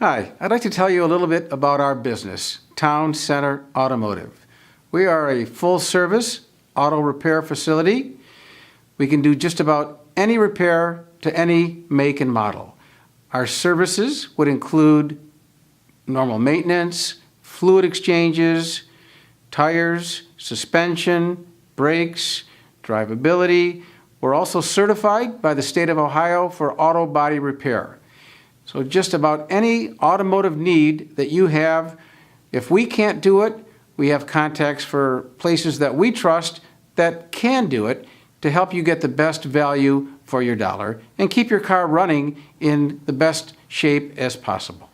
Hi, I'd like to tell you a little bit about our business, Town Center Automotive. We are a full-service auto repair facility. We can do just about any repair to any make and model. Our services would include normal maintenance, fluid exchanges, tires, suspension, brakes, drivability. We're also certified by the state of Ohio for auto body repair. So just about any automotive need that you have, if we can't do it, we have contacts for places that we trust that can do it to help you get the best value for your dollar and keep your car running in the best shape as possible.